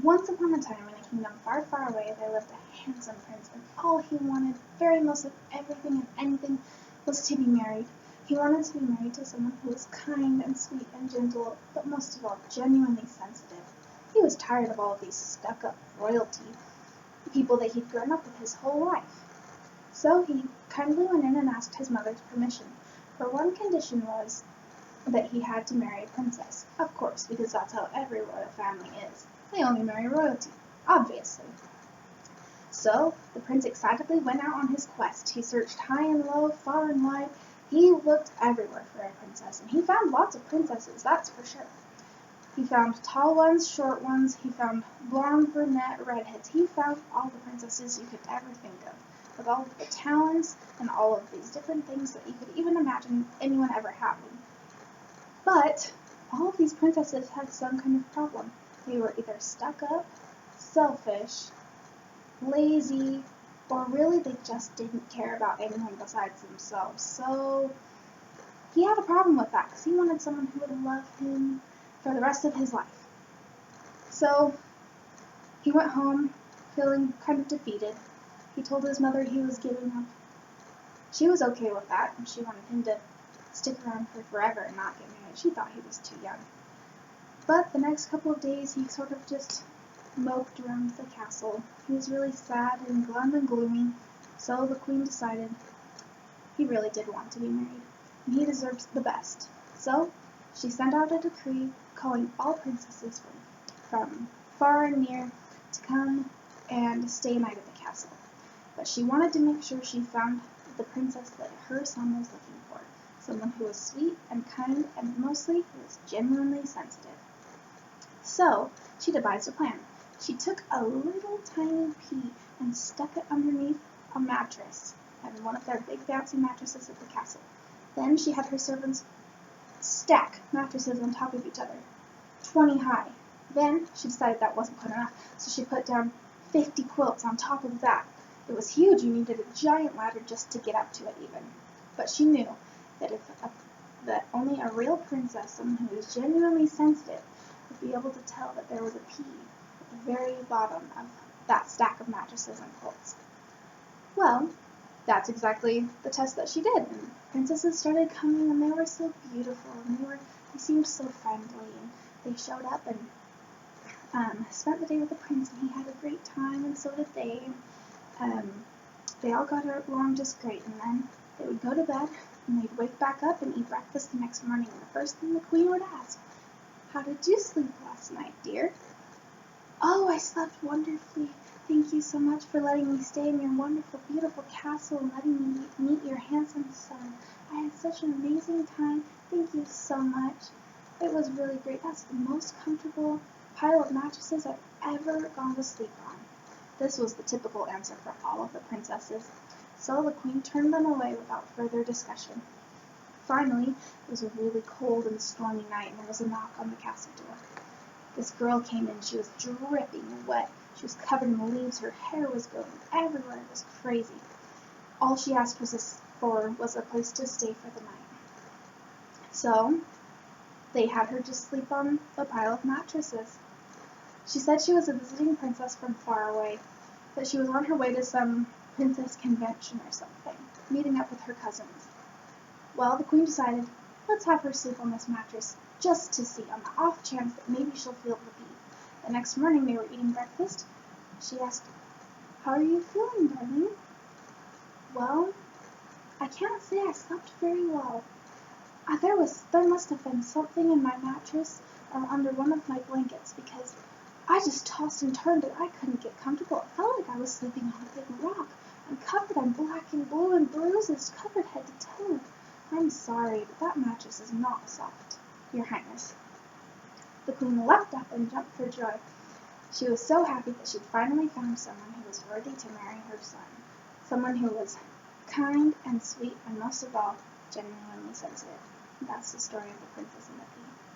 Once upon a time, in a kingdom far, far away, there lived a handsome prince, and all he wanted, very most of everything and anything, was to be married. He wanted to be married to someone who was kind and sweet and gentle, but most of all, genuinely sensitive. He was tired of all of these stuck-up royalty people that he'd grown up with his whole life. So he kindly went in and asked his mother's permission. Her one condition was that he had to marry a princess, of course, because that's how every royal family is. They only marry royalty, obviously. So the prince excitedly went out on his quest. He searched high and low, far and wide. He looked everywhere for a princess, and he found lots of princesses, that's for sure. He found tall ones, short ones. He found blonde, brunette, redheads. He found all the princesses you could ever think of, with all of the talents and all of these different things that you could even imagine anyone ever having. But all of these princesses had some kind of problem. They were either stuck up, selfish, lazy, or really they just didn't care about anyone besides themselves. So he had a problem with that because he wanted someone who would love him for the rest of his life. So he went home feeling kind of defeated. He told his mother he was giving up. She was okay with that, and she wanted him to stick around for forever and not get married. She thought he was too young. But the next couple of days he sort of just moped around the castle. He was really sad and glum and gloomy, so the queen decided he really did want to be married, and he deserved the best. So she sent out a decree calling all princesses from far and near to come and stay a night at the castle. But she wanted to make sure she found the princess that her son was looking for, someone who was sweet and kind and mostly who was genuinely sensitive. So she devised a plan. She took a little tiny pea and stuck it underneath a mattress, and one of their big fancy mattresses at the castle. Then she had her servants stack mattresses on top of each other, 20 high. Then she decided that wasn't good enough, so she put down 50 quilts on top of that. It was huge. You needed a giant ladder just to get up to it even. But she knew that that only a real princess, someone who was genuinely sensitive, would be able to tell that there was a pea at the very bottom of that stack of mattresses and quilts. Well, that's exactly the test that she did. And princesses started coming, and they were so beautiful, and they seemed so friendly, and they showed up and spent the day with the prince, and he had a great time, and so did they. They all got along just great, and then they would go to bed, and they'd wake back up and eat breakfast the next morning, and the first thing the queen would ask, "How did you sleep last night, dear?" "Oh, I slept wonderfully. Thank you so much for letting me stay in your wonderful, beautiful castle and letting me meet your handsome son. I had such an amazing time. Thank you so much. It was really great. That's the most comfortable pile of mattresses I've ever gone to sleep on." This was the typical answer for all of the princesses, so the queen turned them away without further discussion. Finally, it was a really cold and stormy night, and there was a knock on the castle door. This girl came in. She was dripping wet. She was covered in leaves. Her hair was going everywhere. It was crazy. All she asked was a place to stay for the night. So they had her just sleep on a pile of mattresses. She said she was a visiting princess from far away, that she was on her way to some princess convention or something, meeting up with her cousins. Well, the queen decided, let's have her sleep on this mattress just to see, on the off chance that maybe she'll feel the beat. The next morning they were eating breakfast. She asked, "How are you feeling, darling?" "Well, I can't say I slept very well. There must have been something in my mattress or under one of my blankets because I just tossed and turned and I couldn't get comfortable. It felt like I was sleeping on a big rock. I'm covered in black and blue and bruises, covered head to toe. I'm sorry, but that mattress is not soft, Your Highness." The queen leapt up and jumped for joy. She was so happy that she'd finally found someone who was worthy to marry her son, someone who was kind and sweet and most of all, genuinely sensitive. And that's the story of the Princess and the Pea.